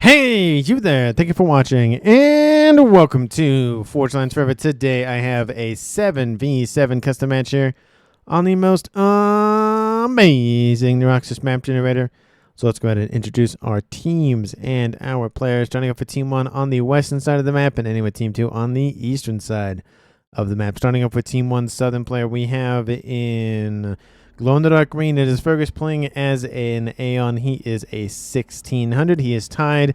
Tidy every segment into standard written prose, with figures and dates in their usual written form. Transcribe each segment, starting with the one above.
Hey, you there. Thank you for watching, and welcome to Forge Lines Forever. Today, I have a 7v7 custom match here on the most amazing Neuroxys map generator. So let's go ahead and introduce our teams and our players. Starting off with Team 1 on the western side of the map, and ending with Team 2 on the eastern side of the map. Starting off with Team 1 southern player, we have in glow-in-the-dark green, it is Fergus playing as an Aeon. He is a 1600. He is tied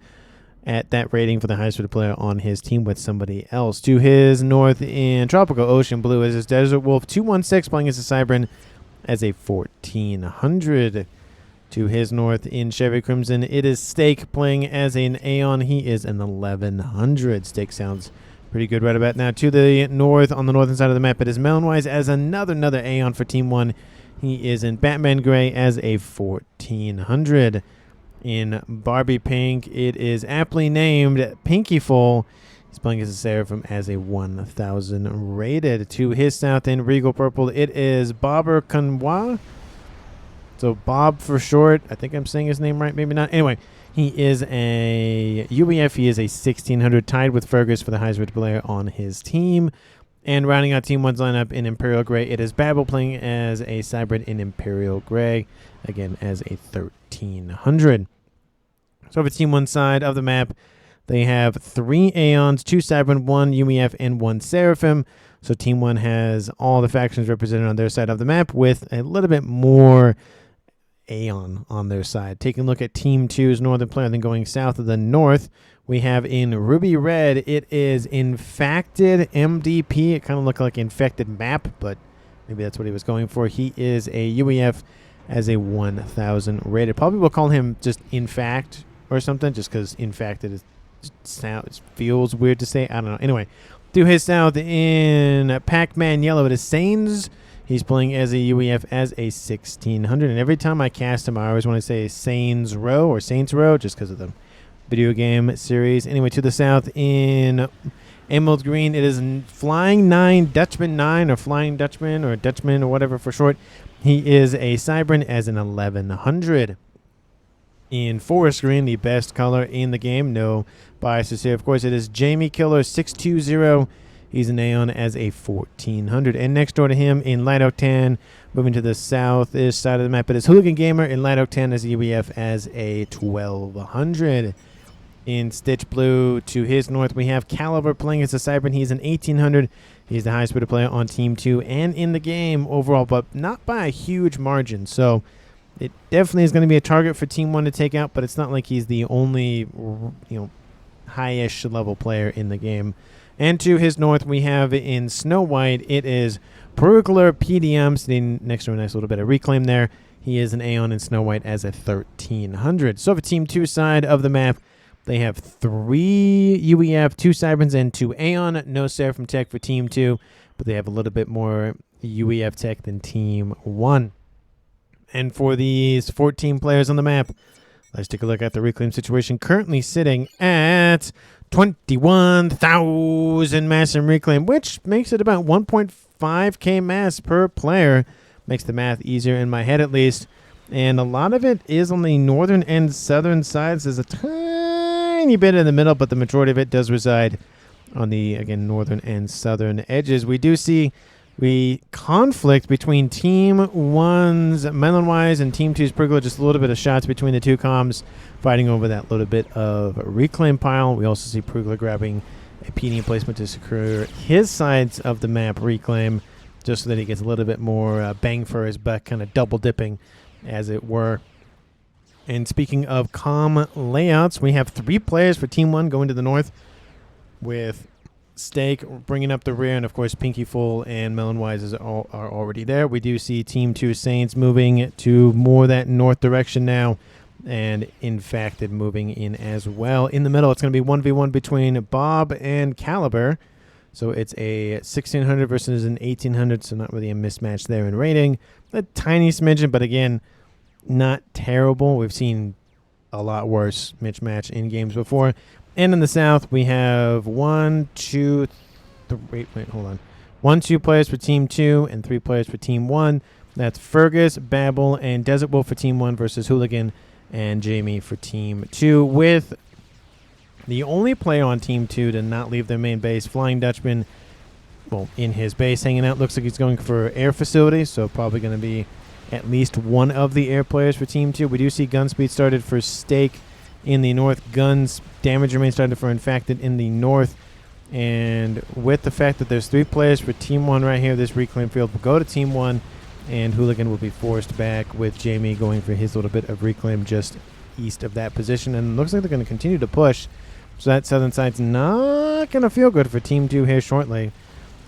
at that rating for the highest rated player on his team with somebody else. To his north in Tropical Ocean Blue is his Desert Wolf 216 playing as a Cybran as a 1400. To his north in Chevy Crimson, it is Stake playing as an Aeon. He is an 1100. Stake sounds pretty good right about now. To the north, on the northern side of the map, it is Melonwise as another Aeon for Team 1. He is in Batman Gray as a 1400. In Barbie Pink, it is aptly named Pinkyful. He's playing as a Seraphim as a 1000 rated. To his south in Regal Purple, it is Bobber Kanwa. So Bob for short. I think I'm saying his name right, maybe not. Anyway, he is a UEF. He is a 1600, tied with Fergus for the highest rated player on his team. And rounding out Team 1's lineup in Imperial Gray, it is Babel playing as a Cybrid in Imperial Gray, again as a 1300. So for Team 1 side of the map, they have 3 Aeons, 2 Cybrid, 1 UEF, and 1 Seraphim. So Team 1 has all the factions represented on their side of the map with a little bit more Aeon on their side. Taking a look at Team 2's northern player, then going south of the north, we have in Ruby Red, it is Infacted MDP. It kind of looked like Infected Map, but maybe that's what he was going for. He is a UEF as a 1000 rated. Probably we'll call him just Infact or something, just because Infacted feels weird to say. I don't know. Anyway, to his south in Pac-Man Yellow, it is Sains. He's playing as a UEF as a 1600. And every time I cast him, I always want to say Saints Row or Saints Row, just because of the video game series. Anyway, to the south in Emerald Green, it is Flying 9, Dutchman 9, or Flying Dutchman, or Dutchman, or whatever for short. He is a Cybran as an 1100. In Forest Green, the best color in the game, no biases here. Of course, it is Jamie Killer 620. He's an Aeon as a 1400. And next door to him in Light Oak Tan, moving to the southeast side of the map, it is Hooligan Gamer in Light Oak Tan as a UEF as a 1200. In Stitch Blue, to his north, we have Caliber playing as a Cybran. He's an 1800. He's the highest rated player on Team 2 and in the game overall, but not by a huge margin. So it definitely is going to be a target for Team 1 to take out, but it's not like he's the only, high-ish level player in the game. And to his north, we have in Snow White, it is Perugler PDM sitting next to a nice little bit of reclaim there. He is an Aeon in Snow White as a 1300. So for Team 2 side of the map, they have 3 UEF, 2 Cybrans, and 2 Aeon. No Seraphim tech for Team 2, but they have a little bit more UEF tech than Team 1. And for these 14 players on the map, let's take a look at the reclaim situation. Currently sitting at 21,000 mass in reclaim, which makes it about 1.5k mass per player. Makes the math easier in my head, at least. And a lot of it is on the northern and southern sides. There's a tiny bit in the middle, but the majority of it does reside on the, again, northern and southern edges. We do see conflict between Team 1's Melonwise and Team 2's Prickler. Just a little bit of shots between the two comms, fighting over that little bit of reclaim pile. We also see Prickler grabbing a PD placement to secure his sides of the map reclaim, just so that he gets a little bit more bang for his buck, kind of double dipping, as it were. And speaking of comm layouts, we have 3 players for Team 1 going to the north, with Stake bringing up the rear, and of course Pinkyful and Melonwise are already there. We do see Team 2 Saints moving to more that north direction now, and Infacted moving in as well. In the middle, it's going to be 1v1 between Bob and Caliber. So it's a 1600 versus an 1800, so not really a mismatch there in rating. A tiny smidgen, but again, not terrible. We've seen a lot worse mismatch in games before. And in the south, we have 1, 2 players for Team 2 and 3 players for Team 1. That's Fergus, Babel, and Desert Wolf for Team 1 versus Hooligan and Jamie for Team 2, with The only player on Team 2 to not leave their main base, Flying Dutchman, well, in his base hanging out. Looks like he's going for air facilities, so probably going to be at least one of the air players for Team 2. We do see gun speed started for Stake in the north. Guns damage remains started for Infected in the north. And with the fact that there's 3 players for Team 1 right here, this reclaim field will go to Team 1, and Hooligan will be forced back with Jamie going for his little bit of reclaim just east of that position. And it looks like they're going to continue to push. So that southern side's not going to feel good for Team 2 here shortly.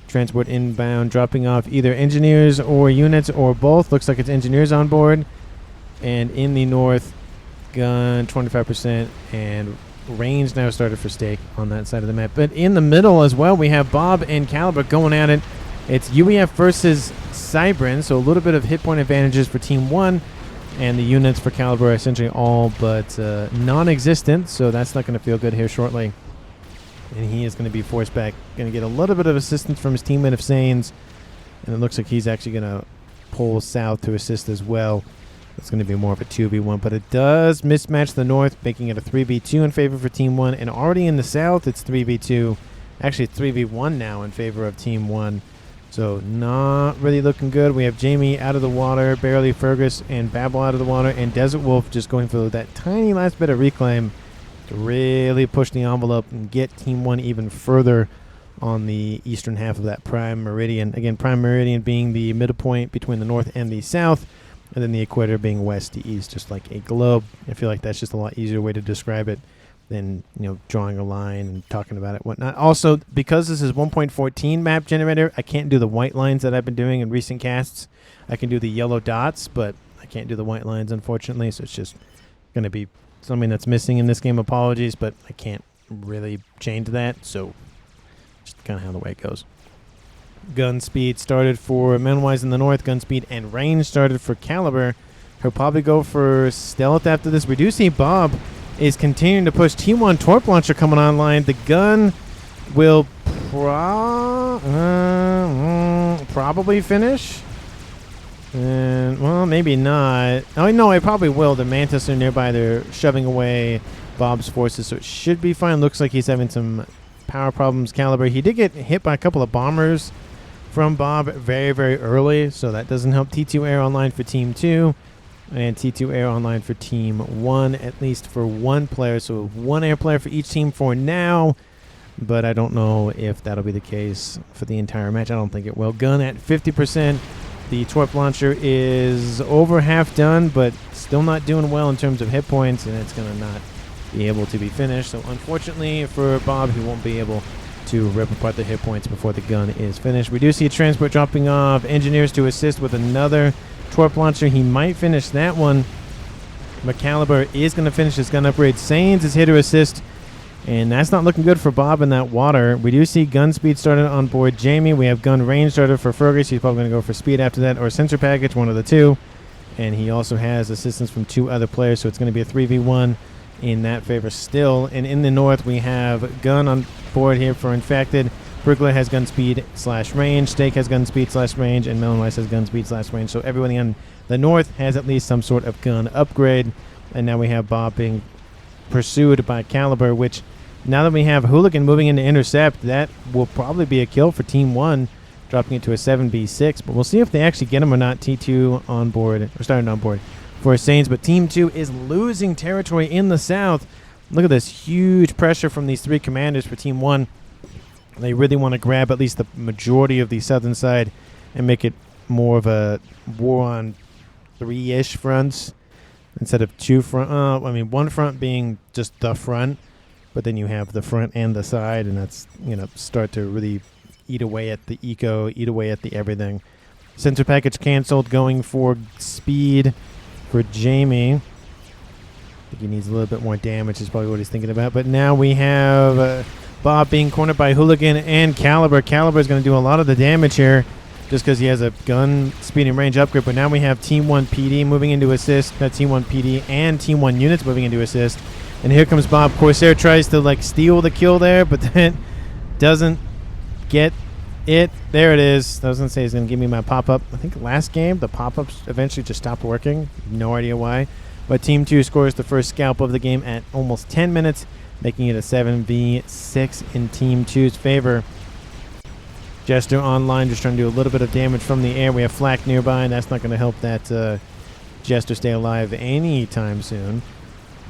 Transport inbound, dropping off either engineers or units or both. Looks like it's engineers on board. And in the north, gun 25% and range now started for Stake on that side of the map. But in the middle as well, we have Bob and Caliber going at it. It's UEF versus Cybrin, so a little bit of hit point advantages for Team 1. And the units for Caliber are essentially all but non-existent, so that's not going to feel good here shortly. And he is going to be forced back. Going to get a little bit of assistance from his teammate of Sains. And it looks like he's actually going to pull south to assist as well. It's going to be more of a 2v1, but it does mismatch the north, making it a 3v2 in favor for Team 1. And already in the south, it's 3v2. Actually, it's 3v1 now in favor of Team 1. So not really looking good. We have Jamie out of the water, barely Fergus and Babel out of the water, and Desert Wolf just going for that tiny last bit of reclaim to really push the envelope and get Team 1 even further on the eastern half of that prime meridian. Again, prime meridian being the middle point between the north and the south, and then the equator being west to east, just like a globe. I feel like that's just a lot easier way to describe it than, you know, drawing a line and talking about it, whatnot. Also, because this is 1.14 map generator, I can't do the white lines that I've been doing in recent casts. I can do the yellow dots, but I can't do the white lines, unfortunately, so it's just going to be something that's missing in this game. Apologies, but I can't really change that, so just kind of how the way it goes. Gun speed started for Menwise in the north. Gun speed and range started for Caliber. He'll probably go for stealth after this. We do see Bob is continuing to push. Team 1 torp launcher coming online. The gun will probably finish. And, well, maybe not. Oh, no, it probably will. The Mantis are nearby. They're shoving away Bob's forces, so it should be fine. Looks like he's having some power problems. Caliber, he did get hit by a couple of bombers from Bob very, very early, so that doesn't help. T2 air online for Team 2. And T2 air online for Team 1, at least for one player. So 1 air player for each team for now. But I don't know if that'll be the case for the entire match. I don't think it will. Gun at 50%. The torp launcher is over half done, but still not doing well in terms of hit points. And it's going to not be able to be finished. So unfortunately for Bob, he won't be able to rip apart the hit points before the gun is finished. We do see a transport dropping off engineers to assist with another torp launcher. He might finish that one. But Caliber is going to finish his gun upgrade. Sains is here to assist, and that's not looking good for Bob in that water. We do see gun speed started on board Jamie. We have gun range started for Fergus. He's probably going to go for speed after that, or sensor package, one of the two. And he also has assistance from 2 other players, so it's going to be a 3v1 in that favor still. And in the north, we have gun on board here for Infected. Brigler has gun speed / range. Stake has gun speed / range. And Melonwise has gun speed / range. So everybody on the north has at least some sort of gun upgrade. And now we have Bob being pursued by Caliber, which now that we have Hooligan moving into intercept, that will probably be a kill for Team 1, dropping it to a 7v6. But we'll see if they actually get him or not. T2 on board, or starting on board for Sains. But Team 2 is losing territory in the south. Look at this huge pressure from these 3 commanders for Team 1. They really want to grab at least the majority of the southern side and make it more of a war on 3-ish fronts instead of 2 front. I mean, 1 front being just the front, but then you have the front and the side, and that's, you know, start to really eat away at the eco, eat away at the everything. Sensor package canceled, going for speed for Jamie. I think he needs a little bit more damage is probably what he's thinking about. But now we have Bob being cornered by Hooligan and Caliber. Caliber is going to do a lot of the damage here just because he has a gun speed and range upgrade. But now we have Team 1 PD moving into assist. Team 1 PD and Team 1 units moving into assist. And here comes Bob. Corsair tries to like steal the kill there, but then doesn't get it. There it is. I was going to say he's going to give me my pop-up. I think last game the pop-ups eventually just stopped working. No idea why. But Team 2 scores the first scalp of the game at almost 10 minutes, making it a 7v6 in Team 2's favor. Jester online, just trying to do a little bit of damage from the air. We have Flak nearby, and that's not going to help that Jester stay alive anytime soon.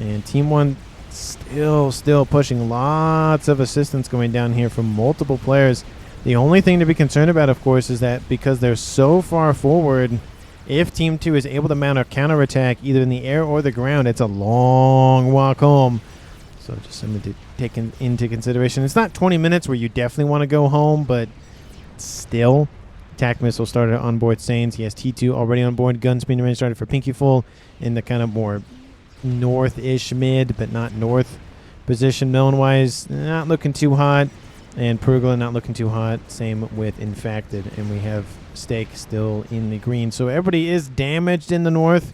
And Team 1 still pushing. Lots of assistance going down here from multiple players. The only thing to be concerned about, of course, is that because they're so far forward, if Team 2 is able to mount a counterattack either in the air or the ground, it's a long walk home. So just something to take into consideration. It's not 20 minutes where you definitely want to go home, but still. Attack missile started on board Sains. He has T2 already on board. Gun speed range started for Pinkyful in the kind of more north-ish mid, but not north position. Melon-wise, not looking too hot. And Pergola not looking too hot. Same with Infacted. And we have Stake still in the green. So everybody is damaged in the north.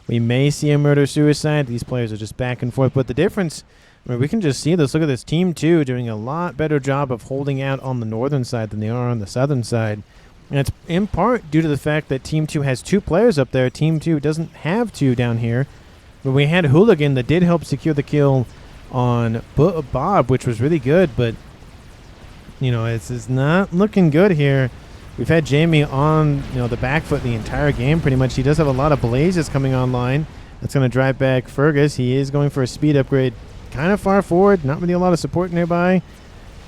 We may see a murder-suicide. These players are just back and forth. But the difference, I mean, we can just see this. Look at this. Team 2 doing a lot better job of holding out on the northern side than they are on the southern side. And it's in part due to the fact that Team 2 has 2 players up there. Team 2 doesn't have 2 down here. But we had Hooligan that did help secure the kill on Bob, which was really good. But, you know, it's not looking good here. We've had Jamie on, you know, the back foot the entire game pretty much. He does have a lot of blazes coming online. That's going to drive back Fergus. He is going for a speed upgrade kind of far forward. Not really a lot of support nearby.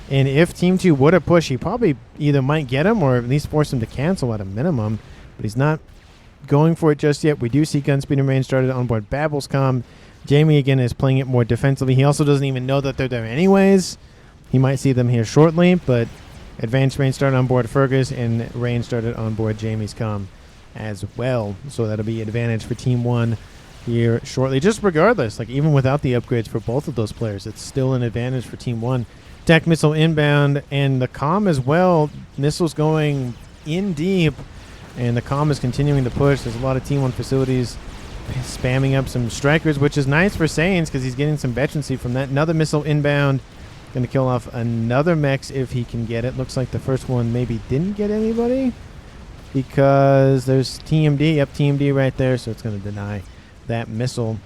And if Team 2 would have pushed, he probably either might get him or at least force him to cancel at a minimum. But he's not going for it just yet. We do see gun speed and range started on board Babelscom. Jamie, again, is playing it more defensively. He also doesn't even know that they're there anyways. He might see them here shortly, but advanced range started on board Fergus, and range started on board Jamie's comm as well. So that'll be advantage for Team 1 here shortly. Just regardless, like even without the upgrades for both of those players, it's still an advantage for Team 1. Attack missile inbound, and the comm as well. Missiles going in deep, and the comm is continuing to push. There's a lot of Team 1 facilities spamming up some strikers, which is nice for Sains because he's getting some veterancy from that. Another missile inbound. Going to kill off another mech if he can get it. Looks like the first one maybe didn't get anybody because there's TMD. Yep, TMD right there, so it's going to deny that missile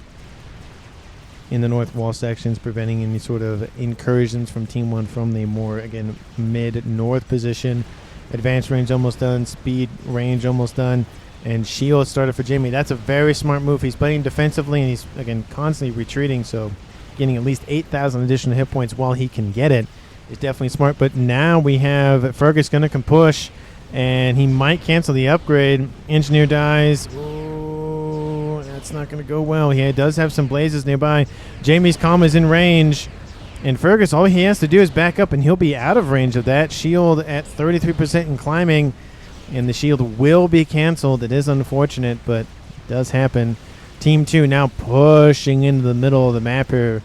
in the north wall sections, preventing any sort of incursions from Team 1 from the more, again, mid-north position. Advanced range almost done. Speed range almost done. And shield started for Jamie. That's a very smart move. He's playing defensively, and he's, again, constantly retreating, so getting at least 8,000 additional hit points while he can get it is definitely smart. But now we have Fergus going to come push, and he might cancel the upgrade. Engineer dies. Oh, that's not going to go well. He does have some blazes nearby. Jamie's comm is in range, and Fergus, all he has to do is back up, and he'll be out of range of that. Shield at 33% and climbing, and the shield will be canceled. It is unfortunate, but it does happen. Team 2 now pushing into the middle of the map here.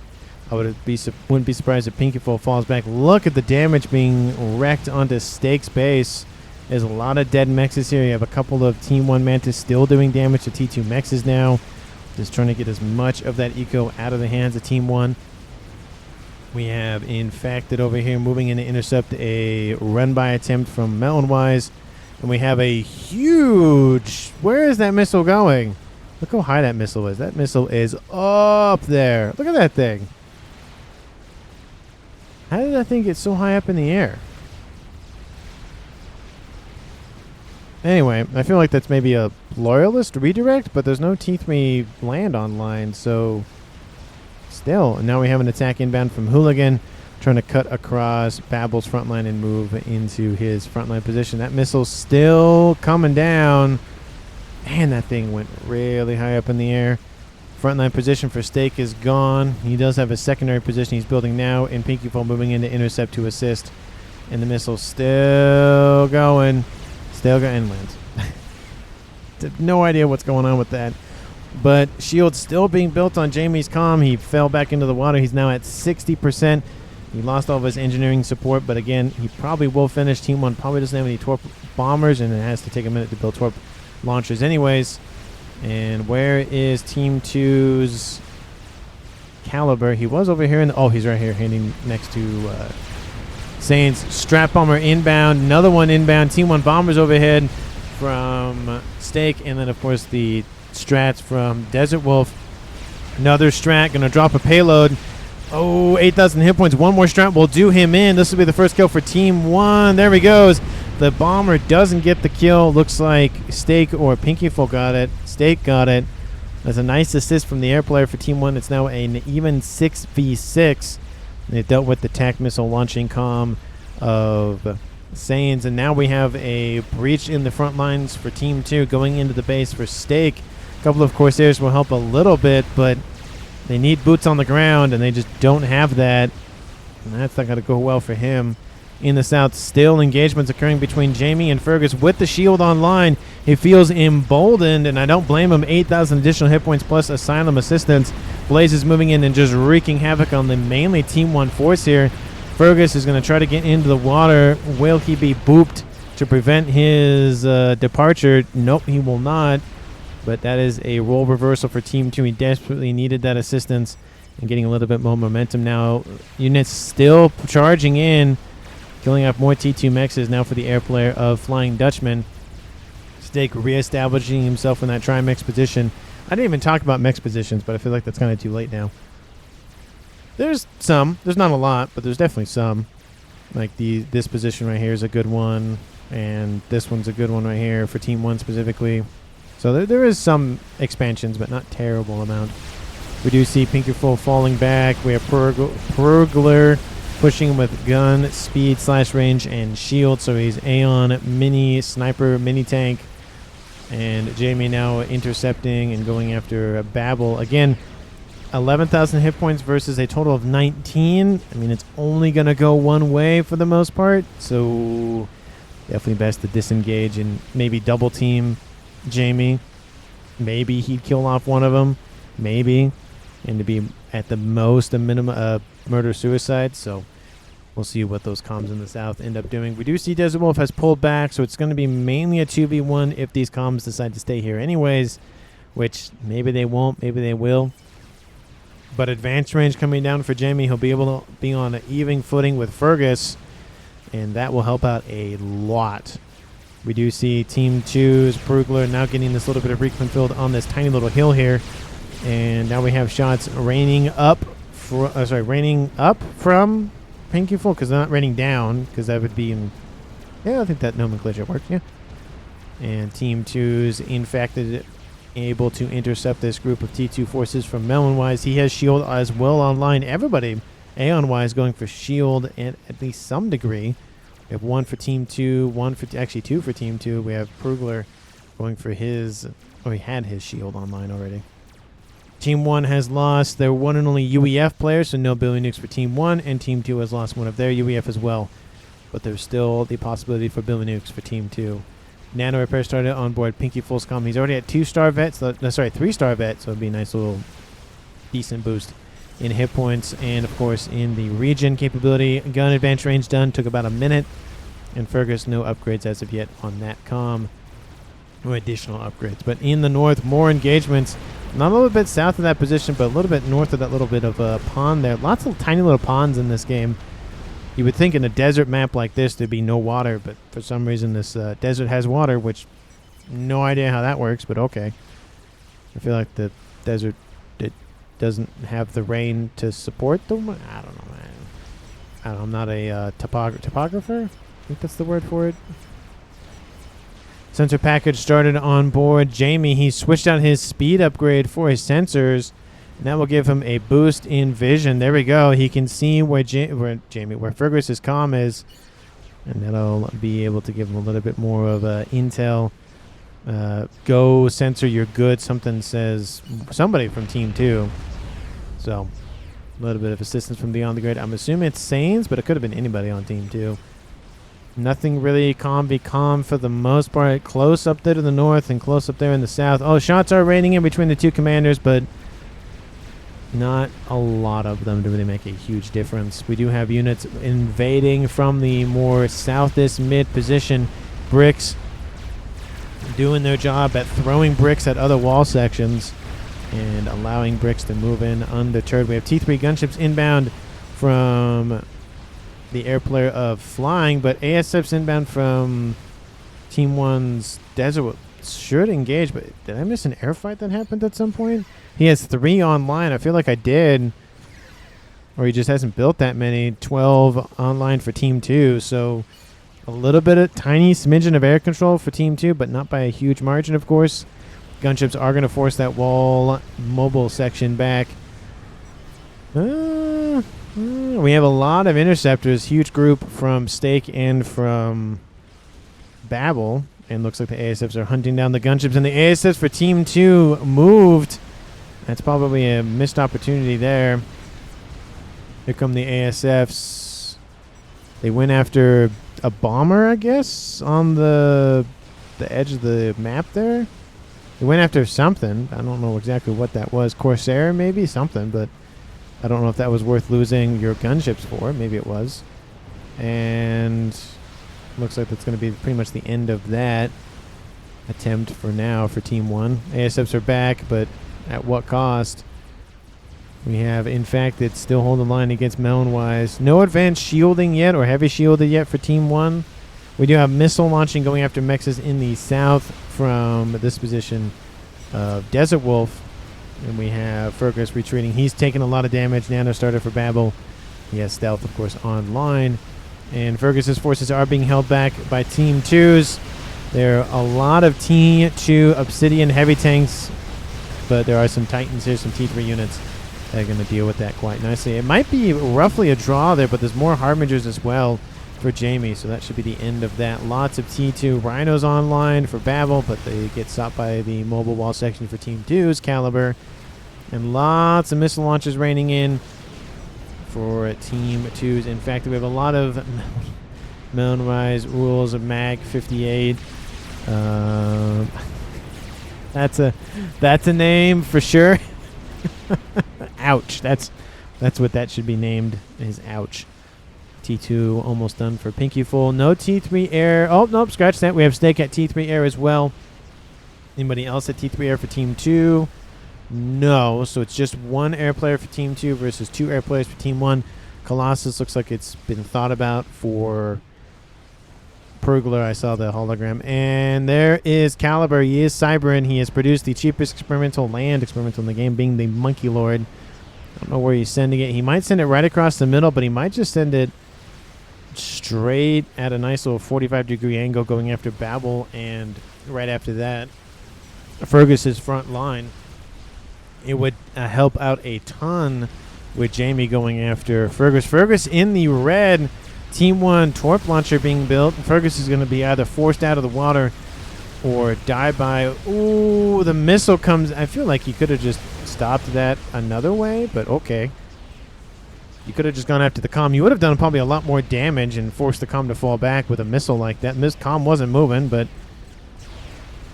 I wouldn't be surprised if Pinkyful falls back. Look at the damage being wrecked onto Stake's base. There's a lot of dead mexes here. You have a couple of Team 1 Mantis still doing damage to T2 mexes now. Just trying to get as much of that eco out of the hands of Team 1. We have Infacted over here moving in to intercept a run-by attempt from Melon-wise. And we have a huge... Where is that missile going? Look how high that missile is. That missile is up there. Look at that thing. How did that thing get so high up in the air? Anyway, I feel like that's maybe a loyalist redirect, but there's no T3 land online, so still. And now we have an attack inbound from Hooligan, trying to cut across Babel's front line and move into his frontline position. That missile's still coming down. Man, that thing went really high up in the air. Frontline position for Stake is gone. He does have a secondary position he's building now, and Pinkyful moving in to intercept to assist. And the missile's still going. Still going and lands. No idea what's going on with that. But shield's still being built on Jamie's comm. He fell back into the water. He's now at 60%. He lost all of his engineering support, but again, he probably will finish. Team 1 probably doesn't have any torp bombers, and it has to take a minute to build torp launchers anyways. And where is Team 2's Caliber? He was over here in the... Oh, he's right here, handing next to Saints. Strap bomber inbound. Another one inbound. Team 1 bombers overhead from Stake. And then, of course, the strats from Desert Wolf. Another strat, gonna drop a payload. Oh, 8,000 hit points. One more strat will do him in. This will be the first kill for Team 1. There he goes. The bomber doesn't get the kill. Looks like Steak or Pinkyful got it. Steak got it. That's a nice assist from the air player for Team 1. It's now an even 6v6. They dealt with the TAC missile launching comm of Saiyans, and now we have a breach in the front lines for Team 2 going into the base for Steak. A couple of Corsairs will help a little bit, but they need boots on the ground, and they just don't have that. And that's not going to go well for him. In the south, still engagements occurring between Jamie and Fergus with the shield online. He feels emboldened, and I don't blame him. 8,000 additional hit points plus Asylum assistance. Blaze is moving in and just wreaking havoc on the mainly Team 1 force here. Fergus is going to try to get into the water. Will he be booped to prevent his departure? Nope, he will not. But that is a role reversal for Team 2. He desperately needed that assistance and getting a little bit more momentum now. Units still charging in. Killing off more T2 mexes now for the air player of Flying Dutchman. Steak reestablishing himself in that tri-mex position. I didn't even talk about mex positions, but I feel like that's kind of too late now. There's some. There's not a lot, but there's definitely some. Like this position right here is a good one, and this one's a good one right here for Team 1 specifically. So there is some expansions, but not terrible amount. We do see Pinkerful falling back. We have Pergler pushing with gun, speed, slash range, and shield. So he's Aeon, mini sniper, mini tank. And Jamie now intercepting and going after Babel. Again, 11,000 hit points versus a total of 19. I mean, it's only going to go one way for the most part. So definitely best to disengage and maybe double team Jamie. Maybe he'd kill off one of them. Maybe. And to be at the most a minimum murder-suicide. So we'll see what those comms in the south end up doing. We do see Desert Wolf has pulled back, so it's going to be mainly a 2v1 if these comms decide to stay here anyways, which maybe they won't, maybe they will. But advanced range coming down for Jamie. He'll be able to be on an even footing with Fergus, and that will help out a lot. We do see Team 2's Perugler now getting this little bit of recon field on this tiny little hill here. And now we have shots raining up from Pinkyful, because they're not raining down, because that would be in... Yeah, I think that nomenclature works, yeah. And Team 2's infected, able to intercept this group of T2 forces from Melon-wise. He has shield as well online. Everybody, Aeon-wise, going for shield at least some degree. We have one for Team 2, actually two for Team 2. We have Perugler going for his... Oh, he had his shield online already. Team 1 has lost their one and only UEF player, so no Billy Nukes for Team 1, and Team 2 has lost one of their UEF as well. But there's still the possibility for Billy Nukes for Team 2. Nano Repair started on board Pinky Fullscom. He's already at 2-star vets, 3-star vet, so it'd be a nice little decent boost in hit points. And, of course, in the regen capability, gun advance range done, took about a minute. And Fergus, no upgrades as of yet on that comm. No additional upgrades. But in the north, more engagements. Not a little bit south of that position, but a little bit north of that little bit of a pond there. Lots of tiny little ponds in this game. You would think in a desert map like this there'd be no water, but for some reason this desert has water, which no idea how that works, but okay. I feel like the desert doesn't have the rain to support them. I don't know, man. I'm not a topographer. I think that's the word for it. Sensor package started on board Jamie. He switched out his speed upgrade for his sensors, and that will give him a boost in vision. There we go. He can see where Fergus's comm is, and that'll be able to give him a little bit more of intel. Go sensor, you're good. Something says somebody from Team 2. So a little bit of assistance from beyond the grid. I'm assuming it's Saiyans, but it could have been anybody on Team 2. Nothing really calm for the most part. Close up there to the north and close up there in the south. Oh, shots are raining in between the two commanders, but not a lot of them to really make a huge difference. We do have units invading from the more southeast mid position. Bricks doing their job at throwing bricks at other wall sections and allowing bricks to move in undeterred. We have T3 gunships inbound from the air player of Flying, but ASF's inbound from Team 1's Desert should engage, but did I miss an air fight that happened at some point? He has 3 online. I feel like I did. Or he just hasn't built that many. 12 online for Team 2, so a little bit of tiny smidgen of air control for Team 2, but not by a huge margin, of course. Gunships are going to force that wall mobile section back. We have a lot of interceptors, huge group from Stake and from Babel, and looks like the ASFs are hunting down the gunships, and the ASFs for Team 2 moved. That's probably a missed opportunity there. Here come the ASFs. They went after a bomber, I guess, on the edge of the map there. They went after something. I don't know exactly what that was. Corsair, maybe? Something, but I don't know if that was worth losing your gunships for. Maybe it was. And looks like that's going to be pretty much the end of that attempt for now for Team 1. ASFs are back, but at what cost? We have, in fact, it's still holding the line against Melonwise. No advanced shielding yet or heavy shielded yet for Team 1. We do have missile launching going after mexes in the south from this position of Desert Wolf. And we have Fergus retreating. He's taking a lot of damage. Nano started for Babel. He has stealth, of course, online. And Fergus's forces are being held back by Team 2's. There are a lot of T2 Obsidian heavy tanks, but there are some Titans here, some T3 units that are going to deal with that quite nicely. It might be roughly a draw there, but there's more Harbingers as well for Jamie, so that should be the end of that. Lots of T2 Rhinos online for Babel, but they get stopped by the mobile wall section for Team 2's Caliber. And lots of missile launches raining in for Team 2's. In fact, we have a lot of Melonwise rules of Mag 58. That's a name for sure. Ouch. That's what that should be named, is ouch. T2 almost done for Pinky Full. No T3 air. Oh, nope, scratch that. We have Snake at T3 air as well. Anybody else at T3 air for Team 2? No. So it's just 1 air player for Team 2 versus 2 air players for Team 1. Colossus looks like it's been thought about for Pergler. I saw the hologram. And there is Caliber. He is Cybern. He has produced the cheapest experimental in the game, being the Monkey Lord. I don't know where he's sending it. He might send it right across the middle, but he might just send it straight at a nice little 45-degree angle going after Babel, and right after that, Fergus's front line. It would help out a ton with Jamie going after Fergus. Fergus in the red. Team 1 torp launcher being built. Fergus is going to be either forced out of the water or die by... Ooh, the missile comes... I feel like he could have just stopped that another way, but okay. You could have just gone after the comm. You would have done probably a lot more damage and forced the comm to fall back with a missile like that. This comm wasn't moving, but...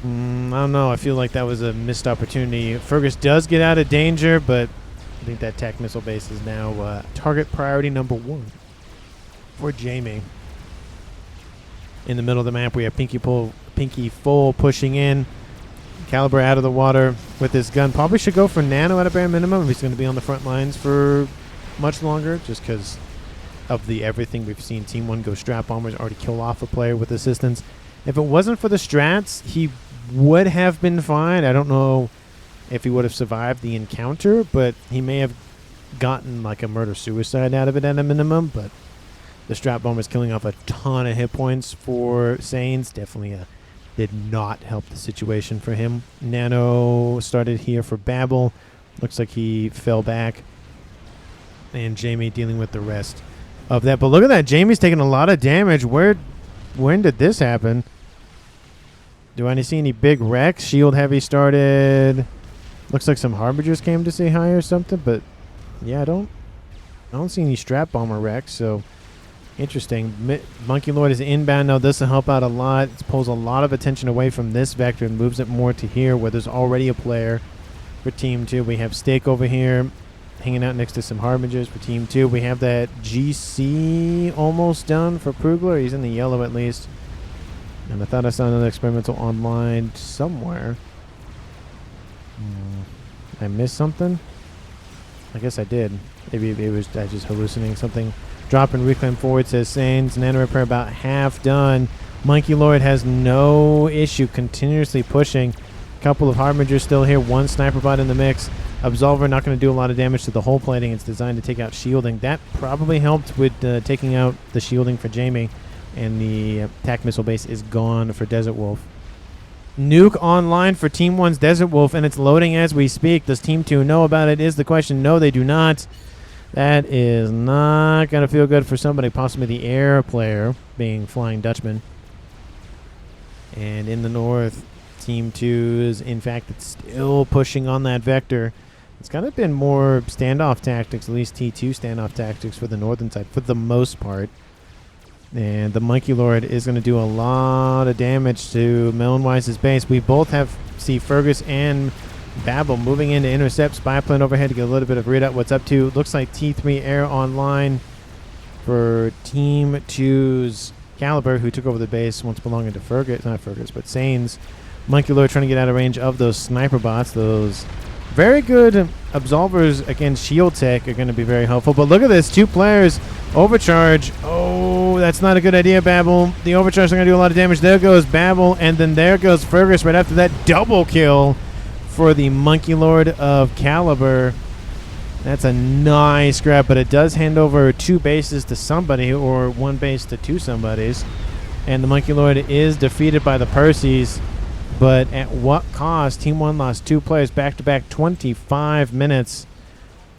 I don't know. I feel like that was a missed opportunity. Fergus does get out of danger, but I think that TAC missile base is now target priority number 1 for Jamie. In the middle of the map, we have Pinky Full pushing in. Caliber out of the water with his gun. Probably should go for Nano at a bare minimum if he's going to be on the front lines for much longer, just because of the everything we've seen. Team 1 go strap bombers, already kill off a player with assistance. If it wasn't for the strats, he would have been fine. I don't know if he would have survived the encounter, but he may have gotten like a murder-suicide out of it at a minimum. But the strap bombers killing off a ton of hit points for Saints definitely did not help the situation for him. Nano started here for Babel. Looks like he fell back. And Jamie dealing with the rest of that. But look at that. Jamie's taking a lot of damage. When did this happen? Do I see any big wrecks? Shield Heavy started. Looks like some Harbingers came to say hi or something. But yeah, I don't see any strap bomber wrecks. So interesting. Monkey Lord is inbound now. This will help out a lot. It pulls a lot of attention away from this vector and moves it more to here where there's already a player for Team 2. We have Stake over here hanging out next to some Harbingers for Team 2. We have that GC almost done for Prugler. He's in the yellow at least. And I thought I saw another experimental online somewhere. I missed something? I guess I did. Maybe it was just hallucinating something. Drop and reclaim forward, says Sains. Nano repair about half done. Monkey Lord has no issue continuously pushing. A couple of Harbingers still here. One Sniper Bot in the mix. Absolver not going to do a lot of damage to the whole plating. It's designed to take out shielding. That probably helped with taking out the shielding for Jamie. And the attack missile base is gone for Desert Wolf. Nuke online for Team 1's Desert Wolf, and it's loading as we speak. Does Team 2 know about it? Is the question. No, they do not. That is not going to feel good for somebody, possibly the air player, being Flying Dutchman. And in the north, Team 2 is, in fact, it's still pushing on that vector. It's kind of been more standoff tactics, at least T2 standoff tactics for the northern side, for the most part. And the Monkey Lord is going to do a lot of damage to Melonwise's base. We both see Fergus and Babel moving in to intercept. Spy plane overhead to get a little bit of read out what's up to. Looks like T3 air online for Team 2's Caliber, who took over the base once belonging to Fergus. Not Fergus, but Sane's. Monkey Lord trying to get out of range of those sniper bots. Those very good absolvers against shield tech are going to be very helpful. But look at this. 2 players. Overcharge. Oh, that's not a good idea, Babel. The overcharge is going to do a lot of damage. There goes Babel, and then there goes Fergus right after that. Double kill for the Monkey Lord of Caliber. That's a nice grab, but it does hand over 2 bases to somebody, or 1 base to 2 somebodies. And the Monkey Lord is defeated by the Percys. But at what cost? Team 1 lost 2 players back-to-back 25 minutes.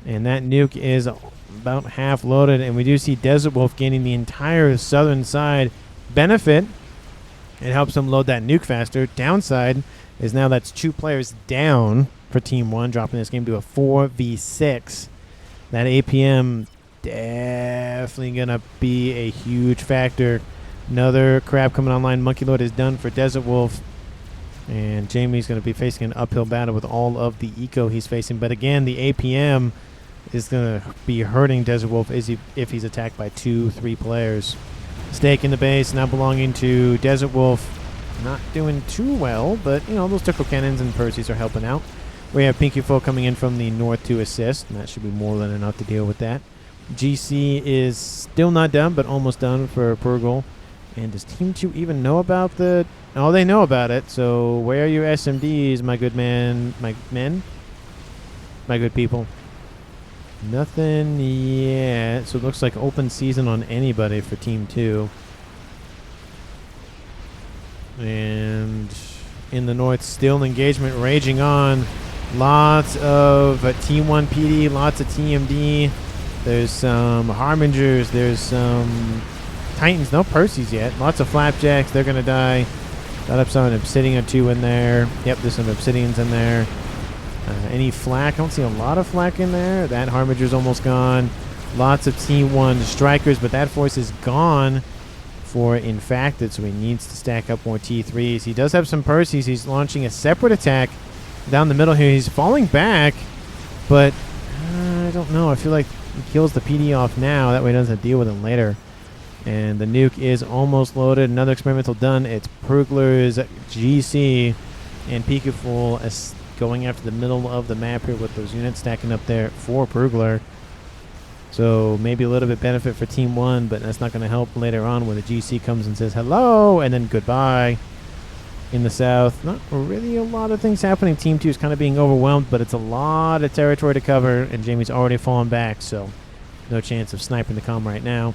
And that nuke is about half loaded. And we do see Desert Wolf gaining the entire southern side benefit. It helps them load that nuke faster. Downside is now that's 2 players down for Team 1, dropping this game to a 4v6. That APM definitely going to be a huge factor. Another crab coming online. Monkey Lord is done for Desert Wolf. And Jamie's going to be facing an uphill battle with all of the eco he's facing. But again, the APM is going to be hurting Desert Wolf if he's attacked by 2-3 players. Stake in the base, now belonging to Desert Wolf. Not doing too well, but, you know, those Tickle Cannons and Percys are helping out. We have Pinky Foe coming in from the north to assist, and that should be more than enough to deal with that. GC is still not done, but almost done for Purgle. And does Team 2 even know about the... Oh, they know about it. So where are your SMDs, my good man? My good people? Nothing yet. So it looks like open season on anybody for Team 2. And in the north, still engagement raging on. Lots of Team 1 PD, lots of TMD. There's some Harbingers. There's some Titans. No Percys yet. Lots of Flapjacks. They're going to die. Got up some Obsidian or 2 in there. Yep, there's some Obsidians in there. Any flak? I don't see a lot of flak in there. That Harbinger's almost gone. Lots of Team 1 strikers, but that force is gone for Infacted, so he needs to stack up more T3s. He does have some Percys. He's launching a separate attack down the middle here. He's falling back, but I don't know. I feel like he kills the PD off now. That way he doesn't have to deal with him later. And the nuke is almost loaded. Another experimental done. It's Prugler's GC and Peekaful going after the middle of the map here with those units stacking up there for Prugler. So maybe a little bit benefit for Team 1, but that's not going to help later on when the GC comes and says hello and then goodbye. In the south, not really a lot of things happening. Team 2 is kind of being overwhelmed, but it's a lot of territory to cover, and Jamie's already fallen back, so no chance of sniping the comm right now.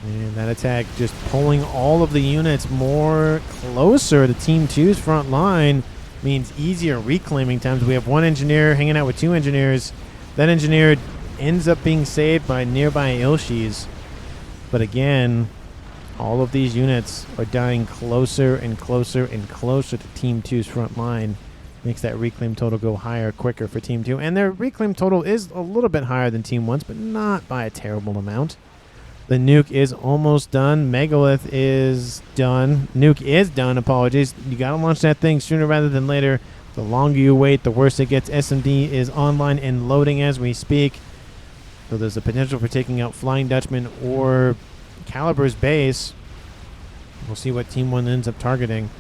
And that attack just pulling all of the units more closer to Team 2's front line means easier reclaiming times. We have 1 engineer hanging out with 2 engineers. That engineer ends up being saved by nearby Ilshis. But again, all of these units are dying closer and closer and closer to Team 2's front line. Makes that reclaim total go higher quicker for Team 2. And their reclaim total is a little bit higher than Team 1's, but not by a terrible amount. The nuke is almost done. Megalith is done. Nuke is done. Apologies. You got to launch that thing sooner rather than later. The longer you wait, the worse it gets. SMD is online and loading as we speak. So there's a potential for taking out Flying Dutchman or Caliber's base. We'll see what Team 1 ends up targeting.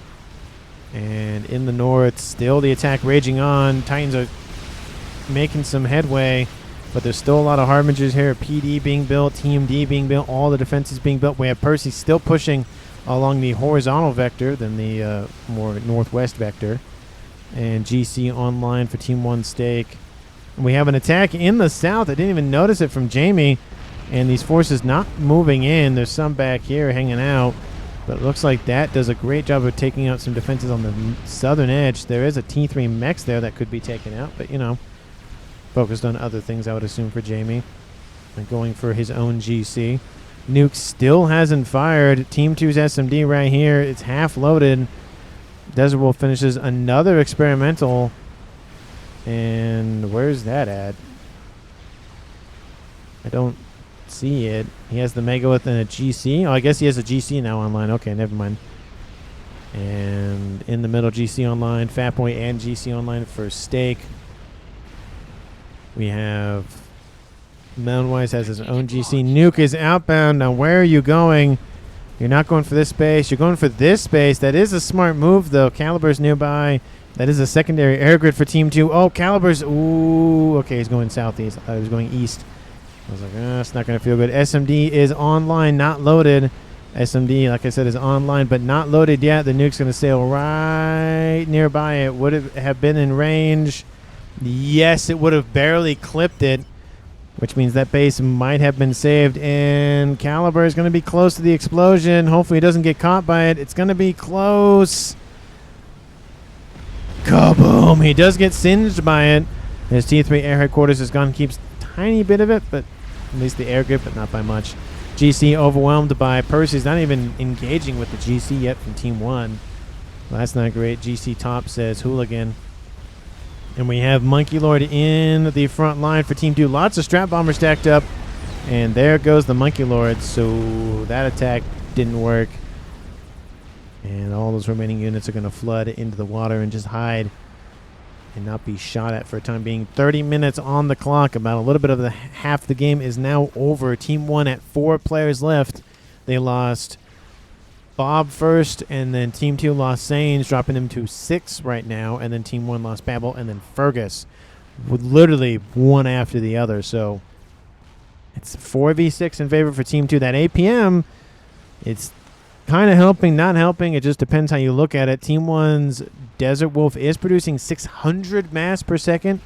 And in the north, still the attack raging on. Titans are making some headway. But there's still a lot of harbingers here. PD being built, Team D being built, all the defenses being built. We have Percy still pushing along the horizontal vector than the more northwest vector. And GC online for Team 1 stake. And we have an attack in the south. I didn't even notice it from Jamie. And these forces not moving in. There's some back here hanging out. But it looks like that does a great job of taking out some defenses on the southern edge. There is a T3 mechs there that could be taken out. But, you know, focused on other things, I would assume, for Jamie. And going for his own GC. Nuke still hasn't fired. Team 2's SMD right here. It's half loaded. Desert Wolf finishes another experimental. And where's that at? I don't see it. He has the Megalith and a GC. Oh, I guess he has a GC now online. Okay, never mind. And in the middle, GC online. Fat Boy and GC online for stake. We have Moundwise has his own GC. Nuke is outbound. Now, where are you going? You're not going for this space. You're going for this space. That is a smart move, though. Caliber's nearby. That is a secondary air grid for Team 2. Oh, Caliber's. Ooh. Okay, he's going southeast. I thought he was going east. I was like, it's not going to feel good. SMD is online, not loaded. SMD, like I said, is online, but not loaded yet. The nuke's going to sail right nearby it. Would it have been in range? Yes, it would have barely clipped it, which means that base might have been saved. And Caliber is going to be close to the explosion. Hopefully he doesn't get caught by it. It's going to be close. Kaboom! He does get singed by it. His T3 air headquarters is gone. Keeps a tiny bit of it, but at least the air grip, but not by much. GC overwhelmed by Percy. He's not even engaging with the GC yet from Team 1. Well, that's not great. GC top says hooligan. And we have Monkey Lord in the front line for Team 2. Lots of strap bombers stacked up. And there goes the Monkey Lord. So that attack didn't work. And all those remaining units are going to flood into the water and just hide and not be shot at for a time being. 30 minutes on the clock. About a little bit of the half the game is now over. Team 1 at 4 players left. They lost Bob first, and then Team 2 lost Sanes, dropping him to 6 right now. And then Team 1 lost Babel, and then Fergus, with literally one after the other. So it's 4v6 in favor for Team 2. That APM, it's kind of helping, not helping. It just depends how you look at it. Team 1's Desert Wolf is producing 600 mass per second,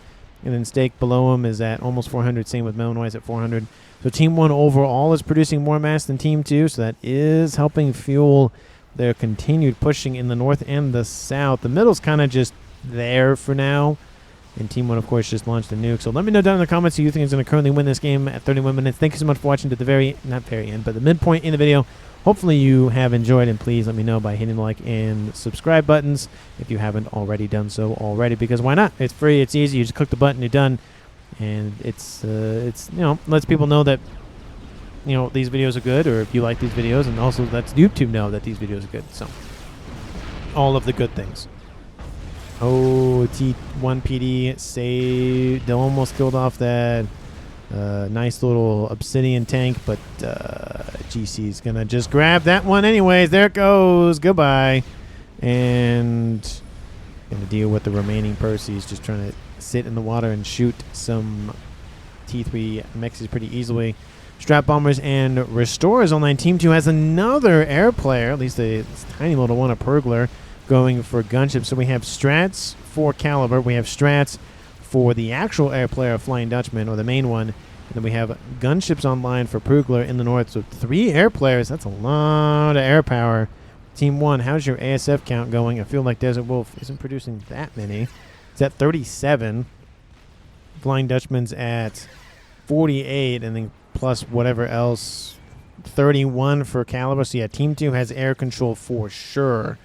and then Stake below him is at almost 400. Same with Melonwise at 400. So Team 1 overall is producing more mass than Team 2, so that is helping fuel their continued pushing in the north and the south. The middle's kind of just there for now. And Team 1, of course, just launched a nuke. So let me know down in the comments who you think is going to currently win this game at 31 minutes. Thank you so much for watching to the not very end, but the midpoint in the video. Hopefully you have enjoyed, and please let me know by hitting the like and subscribe buttons if you haven't already done so already, because why not? It's free, it's easy. You just click the button, you're done. And it's you know, lets people know that, you know, these videos are good, or if you like these videos, and also lets YouTube know that these videos are good. So all of the good things. Oh, T1 PD saved. They almost killed off that nice little obsidian tank, but GC's gonna just grab that one anyways. There it goes. Goodbye. And gonna deal with the remaining Percy's, just trying to sit in the water and shoot some T3 mexes pretty easily. Strap bombers and restorers online. Team 2 has another air player, at least a tiny little one, a Pergler, going for gunship. So we have strats for Caliber. We have strats for the actual air player, Flying Dutchman, or the main one. And then we have gunships online for Pergler in the north. So 3 air players. That's a lot of air power. Team 1, how's your ASF count going? I feel like Desert Wolf isn't producing that many. It's at 37. Flying Dutchman's at 48, and then plus whatever else, 31 for Caliber. So yeah, Team 2 has air control for sure.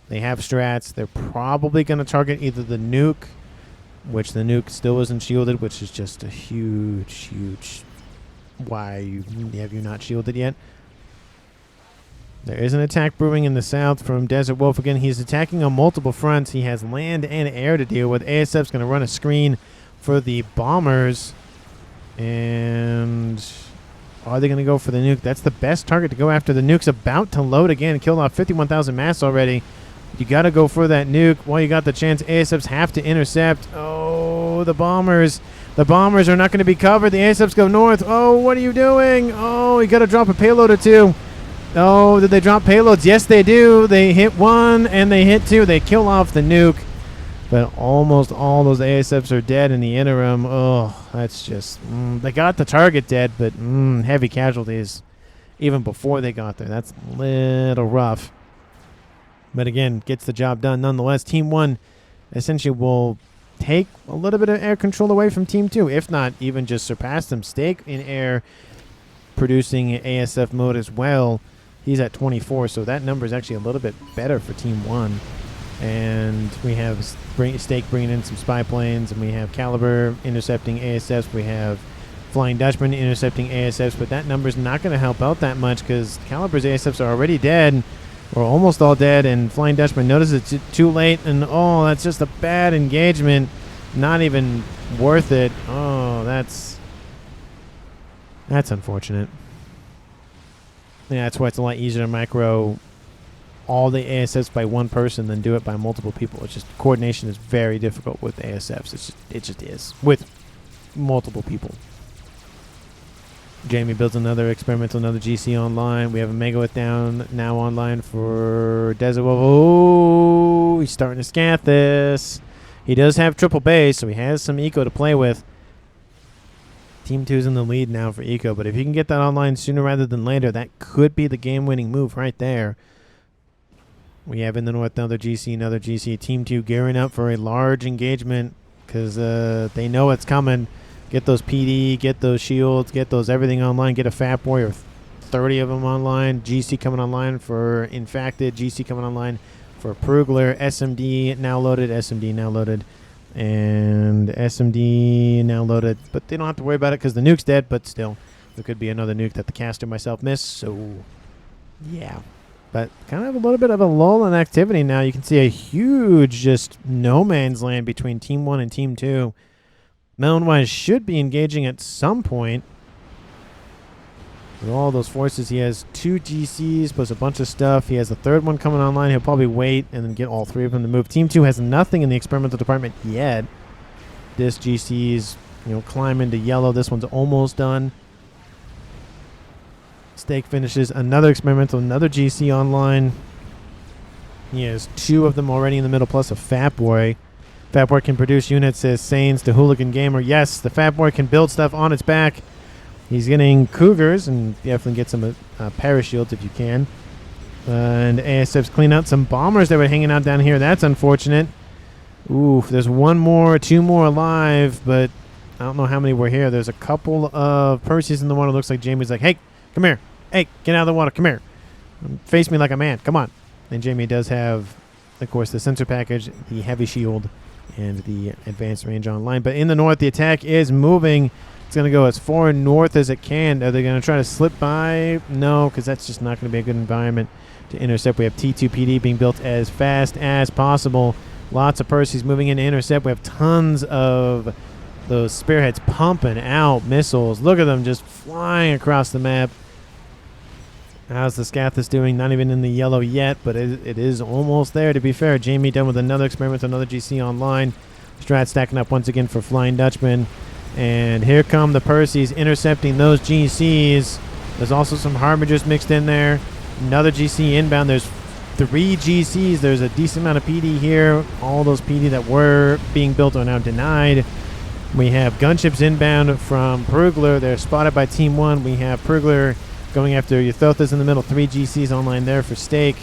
They have strats. They're probably going to target either the nuke, which the nuke still isn't shielded, which is just a huge, huge. Why have you not shielded yet? There is an attack brewing in the south from Desert Wolf. Again, he's attacking on multiple fronts. He has land and air to deal with. ASF's going to run a screen for the bombers. And are they going to go for the nuke? That's the best target to go after. The nuke's about to load again. Killed off 51,000 mass already. You got to go for that nuke while you got the chance. ASFs have to intercept. Oh, the bombers. The bombers are not going to be covered. The ASFs go north. Oh, what are you doing? Oh, you got to drop a payload or two. Oh, did they drop payloads? Yes, they do. They hit one and they hit two. They kill off the nuke. But almost all those ASFs are dead in the interim. Oh, that's just... they got the target dead, but heavy casualties even before they got there. That's a little rough. But again, gets the job done nonetheless. Team 1 essentially will take a little bit of air control away from Team 2, if not even just surpass them. Stake in air producing ASF mode as well. He's at 24, so that number is actually a little bit better for Team 1. And we have Stake bringing in some spy planes, and we have Caliber intercepting ASFs. We have Flying Dutchman intercepting ASFs, but that number is not going to help out that much because Caliber's ASFs are already dead, or almost all dead, and Flying Dutchman notices it's too late, and oh, that's just a bad engagement. Not even worth it. Oh, that's unfortunate. Yeah, that's why it's a lot easier to micro all the ASFs by one person than do it by multiple people. It's just coordination is very difficult with ASFs. It just is with multiple people. Jamie builds another experimental, another GC online. We have a Megalith down now online for Desert Wolf. Oh, he's starting to scat this. He does have triple base, so he has some eco to play with. Team 2's in the lead now for eco, but if he can get that online sooner rather than later, that could be the game-winning move right there. We have in the north another GC, another GC. Team 2 gearing up for a large engagement because they know it's coming. Get those PD, get those shields, get those everything online. Get a FAF warrior, 30 of them online. GC coming online for Infacted. GC coming online for Prugler. SMD now loaded. SMD now loaded. And SMD now loaded. But they don't have to worry about it because the nuke's dead. But still, there could be another nuke that the caster myself missed. So, yeah. But kind of a little bit of a lull in activity now. You can see a huge just no man's land between Team 1 and Team 2. Melonwise should be engaging at some point. With all those forces, he has 2 GCs plus a bunch of stuff. He has a third one coming online. He'll probably wait and then get all 3 of them to move. Team 2 has nothing in the experimental department yet. This GC's, climbing to yellow. This one's almost done. Stake finishes another experimental, another GC online. He has 2 of them already in the middle, plus a Fat Boy. Fat Boy can produce units, says Sains to Hooligan Gamer. Yes, the Fat Boy can build stuff on its back. He's getting Cougars, and definitely get some parashields if you can. And ASF's clean out some bombers that were hanging out down here. That's unfortunate. Oof, there's 1 more, 2 more alive, but I don't know how many were here. There's a couple of Perseus in the water. Looks like Jamie's like, hey, come here. Hey, get out of the water. Come here. Face me like a man. Come on. And Jamie does have, of course, the sensor package, the heavy shield, and the advanced range online. But in the north, the attack is moving. It's going to go as far north as it can. Are they going to try to slip by? No, because that's just not going to be a good environment to intercept. We have T2PD being built as fast as possible. Lots of Perseus moving in to intercept. We have tons of those spearheads pumping out missiles. Look at them just flying across the map. How's the Scathus doing? Not even in the yellow yet, but it is almost there, to be fair. Jamie done with another experiment, another GC online. Strat stacking up once again for Flying Dutchman. And here come the Perseus intercepting those GCs. There's also some Harbingers mixed in there. Another GC inbound. There's 3 GCs. There's a decent amount of PD here. All those PD that were being built are now denied. We have gunships inbound from Prugler. They're spotted by Team 1. We have Prugler going after Euthothas in the middle. 3 GCs online there for Stake.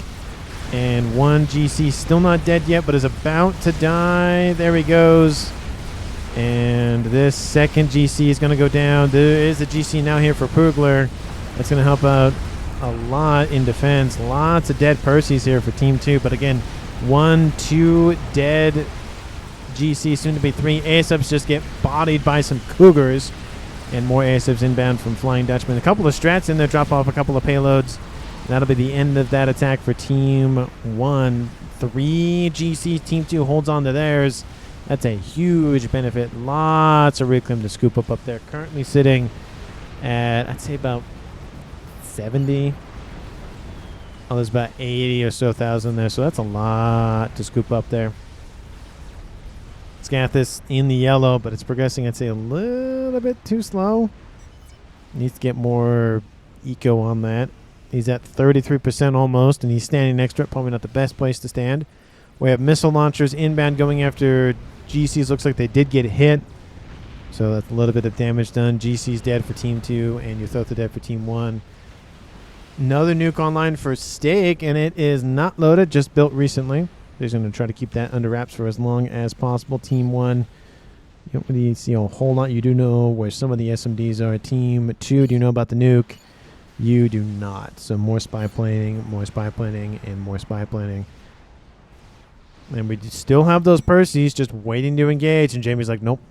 And 1 GC still not dead yet, but is about to die. There he goes. And this second GC is going to go down. There is a GC now here for Prugler. That's going to help out a lot in defense. Lots of dead Perseus here for Team 2. But again, 1, 2 dead GC, soon to be 3. ASFs just get bodied by some Cougars. And more ASFs inbound from Flying Dutchman. A couple of strats in there, drop off a couple of payloads. That'll be the end of that attack for Team 1. 3 GC, Team 2 holds on to theirs. That's a huge benefit. Lots of reclaim to scoop up there. Currently sitting at, I'd say, about 70. Oh, there's about 80 or so thousand there, so that's a lot to scoop up there. Scathis in the yellow, but it's progressing, I'd say, a little bit too slow. Needs to get more eco on that. He's at 33% almost, and he's standing next to it. Probably not the best place to stand. We have missile launchers inbound going after GCs. Looks like they did get hit. So that's a little bit of damage done. GC's dead for Team 2, and Ythotha dead for Team 1. Another nuke online for Stake, and it is not loaded, just built recently. They're going to try to keep that under wraps for as long as possible. Team 1, you don't really see a whole lot. You do know where some of the SMDs are. Team 2, do you know about the nuke? You do not. So more spy planning, and more spy planning. And we still have those Percys just waiting to engage. And Jamie's like, nope.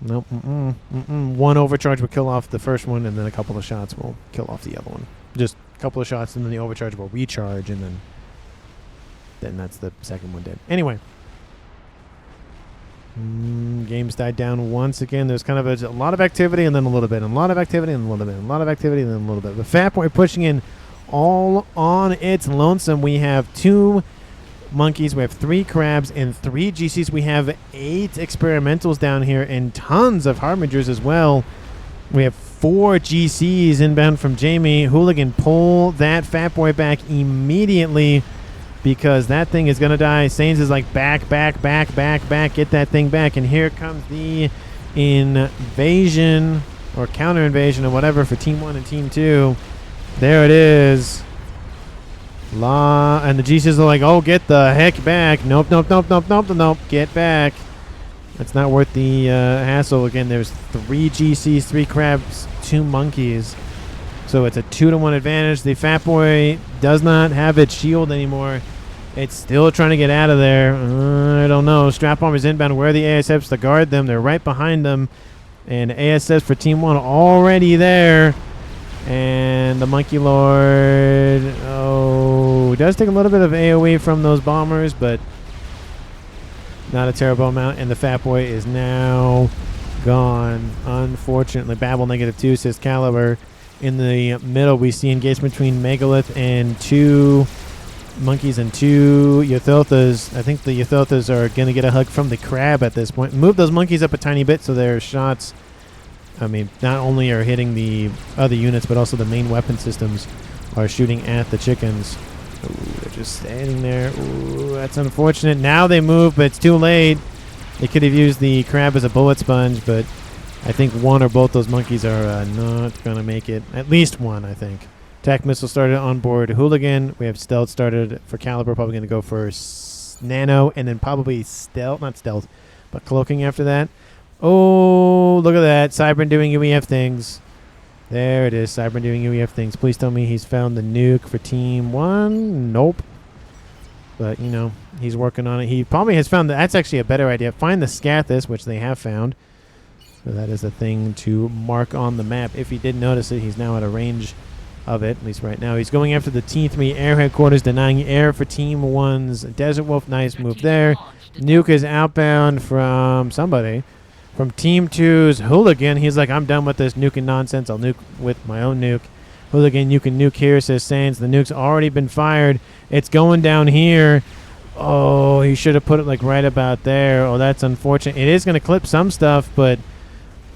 Nope. One overcharge will kill off the first one, and then a couple of shots will kill off the other one. Just a couple of shots, and then the overcharge will recharge, and then that's the second one dead. Anyway. Game's died down once again. There's kind of a lot of activity and then a little bit, and a lot of activity and a little bit, and a lot of activity and then a little bit. The FAF boy pushing in all on its lonesome. We have 2 monkeys, we have 3 crabs, and 3 GCs. We have 8 experimentals down here and tons of harbingers as well. We have 4 GCs inbound from Jamie. Hooligan, pull that fat boy back immediately, because that thing is going to die. Sains is like, back. Get that thing back. And here comes the invasion or counter invasion or whatever for Team 1 and Team 2. There it is. And the GCs are like, oh, get the heck back. Nope. Get back. That's not worth the hassle. Again, there's 3 GCs, 3 crabs, 2 monkeys. So it's a 2-to-1 advantage. The fat boy does not have its shield anymore. It's still trying to get out of there. I don't know. Strap bombers inbound. Where are the ASFs to guard them? They're right behind them. And ASFs for Team 1 already there. And the Monkey Lord, does take a little bit of AoE from those bombers, but not a terrible amount. And the fat boy is now gone, unfortunately. Babel -2 says Caliber. In the middle, we see engagement between Megalith and 2 monkeys and 2 Ythothas. I think the Ythothas are going to get a hug from the crab at this point. Move those monkeys up a tiny bit so their shots, I mean, not only are hitting the other units, but also the main weapon systems are shooting at the chickens. Ooh, they're just standing there. Ooh, that's unfortunate. Now they move, but it's too late. They could have used the crab as a bullet sponge, but I think one or both those monkeys are not going to make it. At least one, I think. Attack missile started on board Hooligan. We have stealth started for Caliber. Probably going to go for nano, and then probably stealth. Not stealth, but cloaking after that. Oh, look at that. Cybern doing UEF things. There it is. Cybern doing UEF things. Please tell me he's found the nuke for Team 1. Nope. But, you know, he's working on it. He probably has found that's actually a better idea. Find the Scathis, which they have found. So that is a thing to mark on the map. If he did notice it, he's now at a range of it, at least right now. He's going after the Team 3 air headquarters, denying air for Team 1's Desert Wolf. Nice move there. Nuke is outbound from somebody. From Team 2's Hooligan. He's like, I'm done with this nuking nonsense. I'll nuke with my own nuke. Hooligan, you can nuke here, says Sains. The nuke's already been fired. It's going down here. Oh, he should have put it like right about there. Oh, that's unfortunate. It is going to clip some stuff, but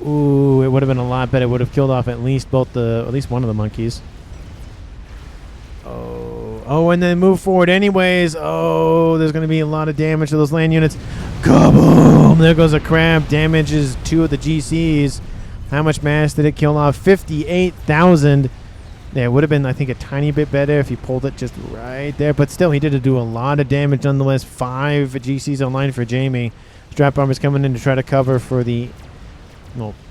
ooh, it would have been a lot better. It would have killed off at least one of the monkeys. Oh, and then move forward anyways. Oh, there's going to be a lot of damage to those land units. Kaboom! There goes a crab. Damages 2 of the GCs. How much mass did it kill off? 58,000. Yeah, it would have been, I think, a tiny bit better if he pulled it just right there. But still, he did do a lot of damage nonetheless. 5 GCs online for Jamie. Strap bombers coming in to try to cover for the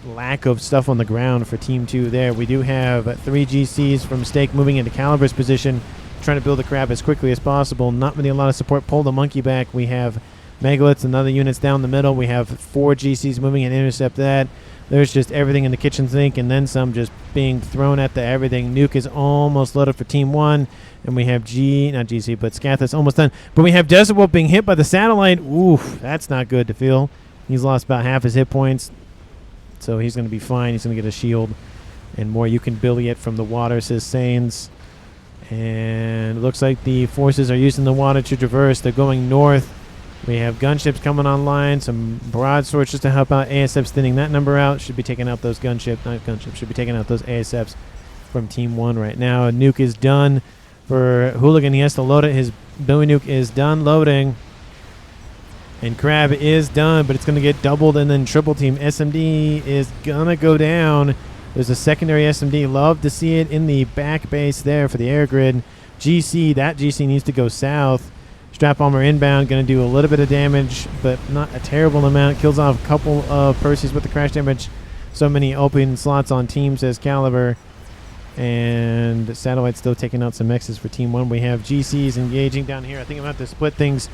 lack of stuff on the ground for Team 2 there. We do have 3 GCs from Stake moving into Caliber's position, trying to build the crab as quickly as possible. Not really a lot of support. Pull the monkey back. We have Megaliths and other units down the middle. We have 4 GCs moving and intercept that. There's just everything in the kitchen sink and then some just being thrown at the everything. Nuke is almost loaded for Team 1. And we have not GC, but Scathis almost done. But we have Desert Wolf being hit by the satellite. Oof, that's not good to feel. He's lost about half his hit points. So he's going to be fine. He's going to get a shield and more. You can billy it from the water, says Sains. And it looks like the forces are using the water to traverse. They're going north We have gunships coming online, some broadswords just to help out ASFs, thinning that number out. Should be taking out those gunships, not gunships, should be taking out those ASFs from Team 1 right now. A nuke is done for Hooligan. He has to load it. His Bowie nuke is done loading. And Crab is done, but it's going to get doubled and then triple team. SMD is going to go down. There's a secondary SMD. Love to see it in the back base there for the air grid. GC, that GC needs to go south. Strap Bomber inbound, going to do a little bit of damage, but not a terrible amount. Kills off a couple of Perseus with the crash damage. So many open slots on team, says Caliber. And Satellite's still taking out some X's for Team 1. We have GCs engaging down here. I think I'm going to have to split things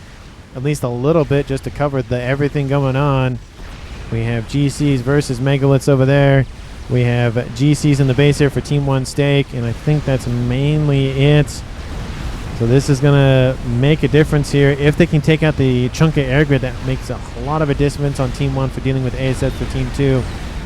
at least a little bit just to cover the everything going on. We have GCs versus Megaliths over there. We have GCs in the base here for Team 1 stake, and I think that's mainly it. So this is going to make a difference here. If they can take out the chunk of air grid, that makes a lot of a difference on Team 1 for dealing with ASF for Team 2.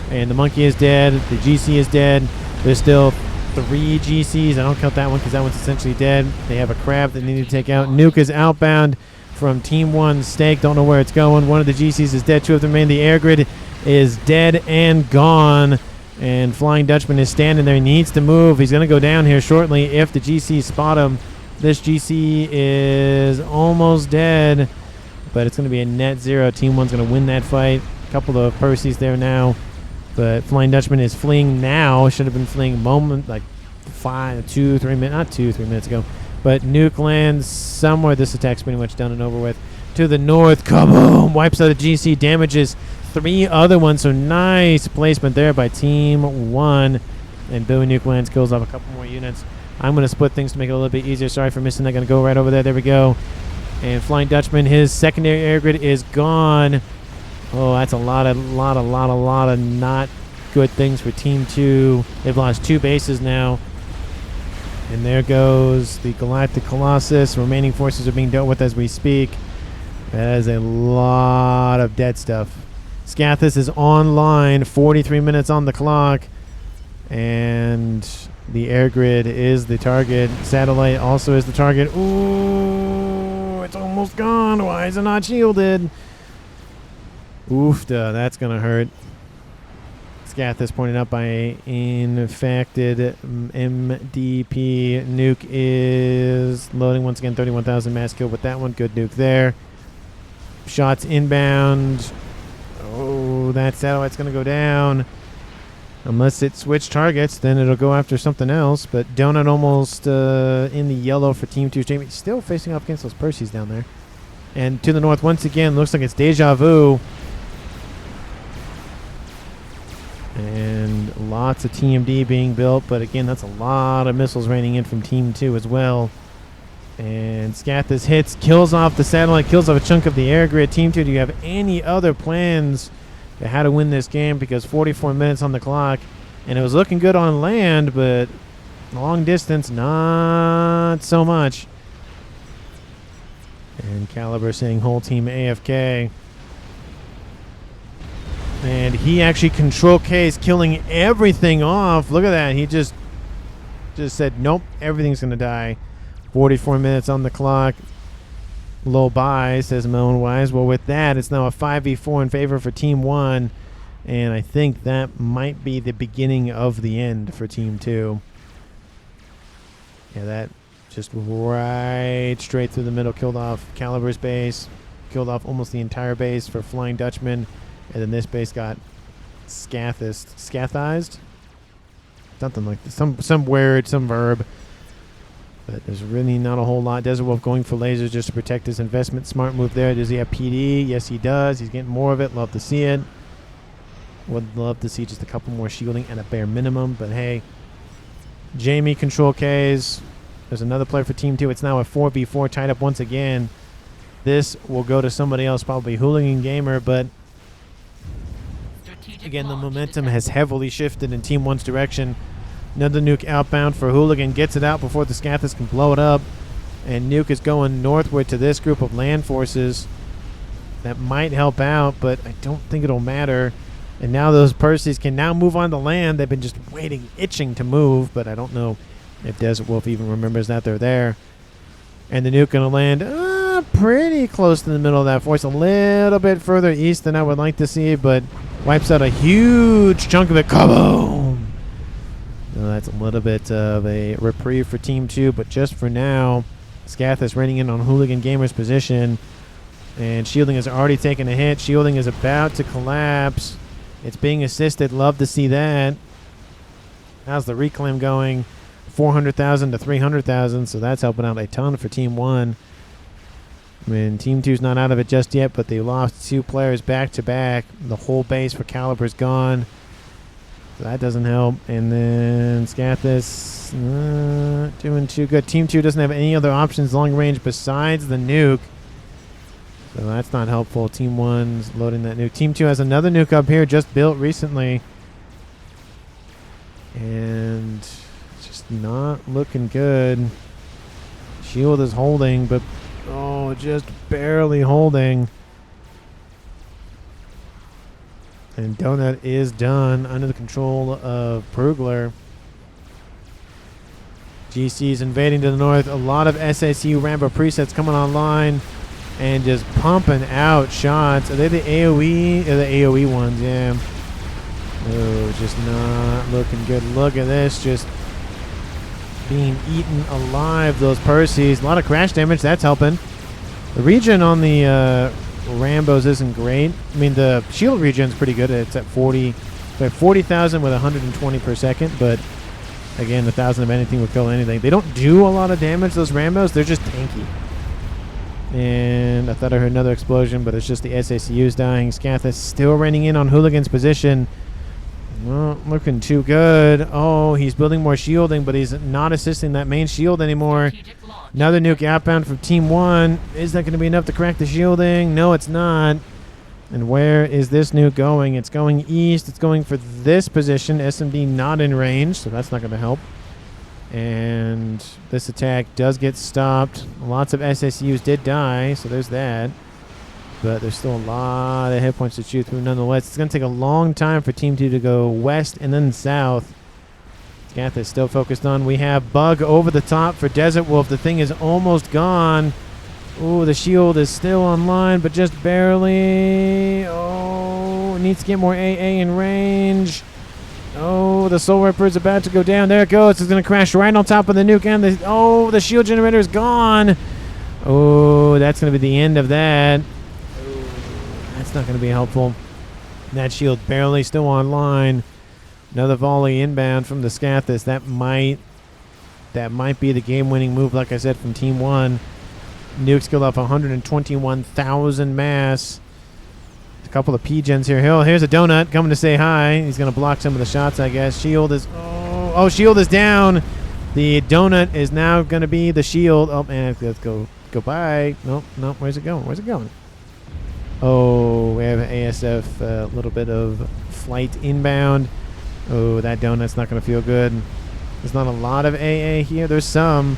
And the Monkey is dead. The GC is dead. There's still 3 GCs. I don't count that one because that one's essentially dead. They have a Crab that they need to take out. Nuke is outbound from Team 1 stake. Don't know where it's going. One of the GCs is dead. 2 of them remain. The air grid is dead and gone. And Flying Dutchman is standing there. He needs to move. He's going to go down here shortly if the GCs spot him. This GC is almost dead, but it's going to be a net 0. Team 1's going to win that fight. A couple of Perseus there now, but Flying Dutchman is fleeing now. Should have been fleeing like 3 minutes ago. But Nuke lands somewhere. This attack's pretty much done and over with. To the north, kaboom! Wipes out a GC, damages 3 other ones. So nice placement there by Team 1. And Bowie Nuke lands, kills off a couple more units. I'm going to split things to make it a little bit easier. Sorry for missing that. Going to go right over there. There we go. And Flying Dutchman, his secondary air grid is gone. Oh, that's a lot of not good things for Team 2. They've lost 2 bases now. And there goes the Galactic Colossus. Remaining forces are being dealt with as we speak. That is a lot of dead stuff. Scathus is online. 43 minutes on the clock. And the air grid is the target. Satellite also is the target. Ooh, it's almost gone. Why is it not shielded? Oofda, that's going to hurt. Scathus pointed out by infected MDP. Nuke is loading once again. 31,000 mass kill with that one. Good nuke there. Shots inbound. Oh, that satellite's going to go down. Unless it switch targets, then it'll go after something else. But Donut almost in the yellow for Team 2. Jamie still facing off against those Perseus down there. And to the north once again, looks like it's Deja Vu. And lots of TMD being built. But again, that's a lot of missiles raining in from Team 2 as well. And Scathus hits, kills off the satellite, kills off a chunk of the air grid. Team 2, do you have any other plans to how to win this game? Because 44 minutes on the clock, and it was looking good on land, but long distance, not so much. And Caliber saying whole team AFK. And he actually control K's, killing everything off. Look at that. He just said, nope, everything's going to die. 44 minutes on the clock. Low buy, says Melon Wise. Well, with that, it's now a 5v4 in favor for Team 1. And I think that might be the beginning of the end for Team 2. Yeah, that just right straight through the middle. Killed off Caliber's base. Killed off almost the entire base for Flying Dutchman. And then this base got scathized? Something like this. Some word, some verb. But there's really not a whole lot. Desert Wolf going for lasers just to protect his investment. Smart move there. Does he have PD? Yes, he does. He's getting more of it. Love to see it. Would love to see just a couple more shielding at a bare minimum. But hey, Jamie control Ks. There's another player for Team 2. It's now a 4v4 tied up once again. This will go to somebody else, probably Hooligan Gamer. But again, the momentum has heavily shifted in Team 1's direction. Another nuke outbound for Hooligan. Gets it out before the Scathus can blow it up. And Nuke is going northward to this group of land forces. That might help out, but I don't think it'll matter. And now those Perseus can now move on to land. They've been just waiting, itching to move, but I don't know if Desert Wolf even remembers that they're there. And the nuke going to land pretty close to the middle of that force, a little bit further east than I would like to see, but wipes out a huge chunk of it. Kaboom! So that's a little bit of a reprieve for Team 2, but just for now, Scath is raining in on Hooligan Gamer's position, and shielding has already taken a hit. Shielding is about to collapse. It's being assisted. Love to see that. How's the reclaim going? 400,000 to 300,000, so that's helping out a ton for Team 1. I mean, Team 2's not out of it just yet, but they lost 2 players back to back. The whole base for Caliber's gone. So that doesn't help. And then Scathis doing too good. Team 2 doesn't have any other options long range besides the nuke. So that's not helpful. Team 1's loading that nuke. Team 2 has another nuke up here just built recently. And it's just not looking good. Shield is holding, but just barely holding. And Donut is done under the control of Prugler. GC's invading to the north. A lot of SACU Rambo presets coming online and just pumping out shots. Are they the AoE? Or the AoE ones, yeah. Oh, just not looking good. Look at this, just being eaten alive, those Percies. A lot of crash damage, that's helping. The regen on the Rambos isn't great. I mean, the shield regen's pretty good. It's at 40,000 with 120 per second, but again, 1,000 of anything will kill anything. They don't do a lot of damage, those Rambos. They're just tanky. And I thought I heard another explosion, but it's just the SACUs dying. Scath is still raining in on Hooligan's position. Well, looking too good. Oh, he's building more shielding, but he's not assisting that main shield anymore. Another nuke outbound from Team 1. Is that going to be enough to crack the shielding? No, it's not. And where is this nuke going? It's going east. It's going for this position. SMD not in range, so that's not going to help. And this attack does get stopped. Lots of SSUs did die, so there's that. But there's still a lot of hit points to shoot through nonetheless. It's going to take a long time for Team 2 to go west and then south. Scath is still focused on. We have Bug over the top for Desert Wolf. The thing is almost gone. Ooh, the shield is still online, but just barely. Oh, needs to get more AA in range. Oh, the Soul Ripper is about to go down. There it goes. It's going to crash right on top of the nuke. And the shield generator is gone. Oh, that's going to be the end of that. That's not going to be helpful. That shield barely still online. Another volley inbound from the Scathis. That might be the game-winning move, like I said, from Team 1. Nuke's killed off 121,000 mass. A couple of P-gens here. Here's a Donut coming to say hi. He's going to block some of the shots, I guess. Shield is... Oh, shield is down. The Donut is now going to be the shield. Oh, man, let's go by. Nope. Where's it going? Where's it going? Oh, we have ASF, a little bit of flight inbound. Oh, that Donut's not going to feel good. There's not a lot of AA here. There's some.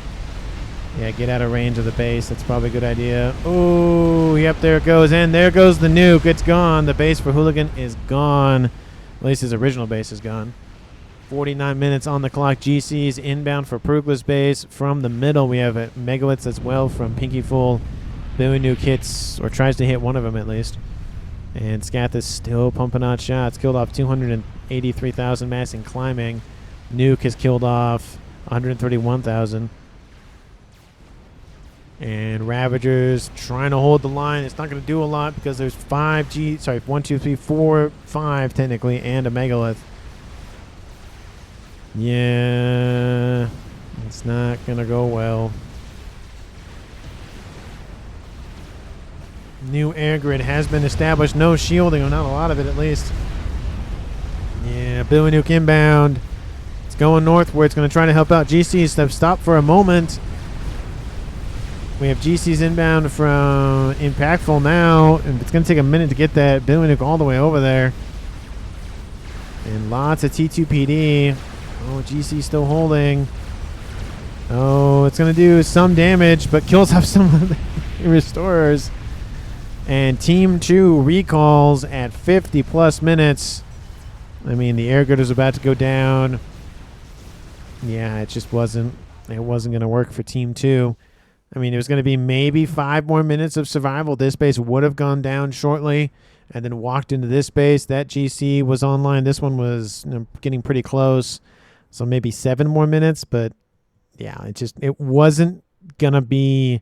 Yeah, get out of range of the base. That's probably a good idea. Oh, yep, there it goes. And there goes the nuke. It's gone. The base for Hooligan is gone. At least his original base is gone. 49 minutes on the clock. GC's inbound for Prugler's base. From the middle, we have Megaliths as well from Pinky Full. Bowie Nuke hits, or tries to hit one of them at least. And Scath is still pumping out shots. Killed off 283,000 mass and climbing. Nuke has killed off 131,000. And Ravagers trying to hold the line. It's not going to do a lot because there's 1, 2, 3, 4, 5 technically, and a Megalith. Yeah, it's not going to go well. New air grid has been established. No shielding, or not a lot of it at least. Yeah, Billy Nuke inbound. It's going northward. It's going to try to help out. GC's have stopped for a moment. We have GC's inbound from Impactful now. And it's going to take a minute to get that Billy Nuke all the way over there. And lots of T2PD. Oh, GC's still holding. Oh, it's going to do some damage, but kills off some of the restorers. And Team 2 recalls at 50 plus minutes. I mean, the air grid is about to go down. Yeah, it just wasn't going to work for Team 2. I mean, it was going to be maybe 5 more minutes of survival. This base would have gone down shortly and then walked into this base. That GC was online. This one was getting pretty close. So maybe 7 more minutes. But yeah, it wasn't going to be,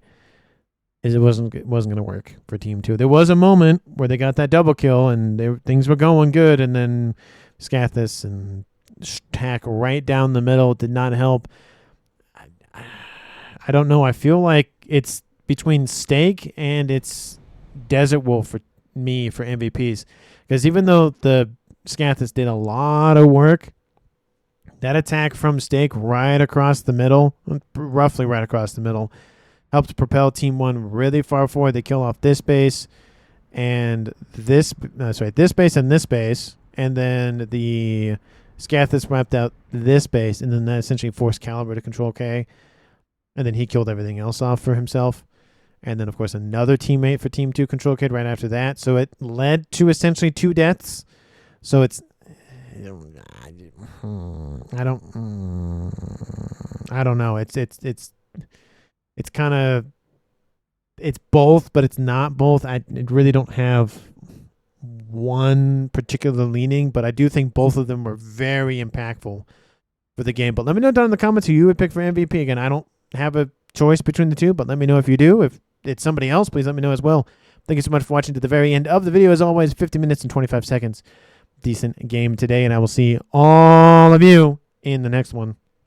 it wasn't going to work for Team 2. There was a moment where they got that double kill and things were going good. And then Scathis and attack right down the middle did not help. I don't know. I feel like it's between Steak and it's Desert Wolf for me for MVPs. Because even though the Scathis did a lot of work, that attack from Steak right across the middle, roughly right across the middle, helped propel Team 1 really far forward. They kill off this base and this base and this base. And then the Scathis wiped out this base. And then that essentially forced Caliber to control K. And then he killed everything else off for himself. And then, of course, another teammate for Team 2 control kid right after that. So it led to essentially 2 deaths. So it's... I don't know. It's kind of... It's both, but it's not both. I really don't have one particular leaning, but I do think both of them were very impactful for the game. But let me know down in the comments who you would pick for MVP. Again, I don't have a choice between the two, but let me know if you do. If it's somebody else, please let me know as well. Thank you so much for watching to the very end of the video. As always, 50 minutes and 25 seconds. Decent game today, and I will see all of you in the next one.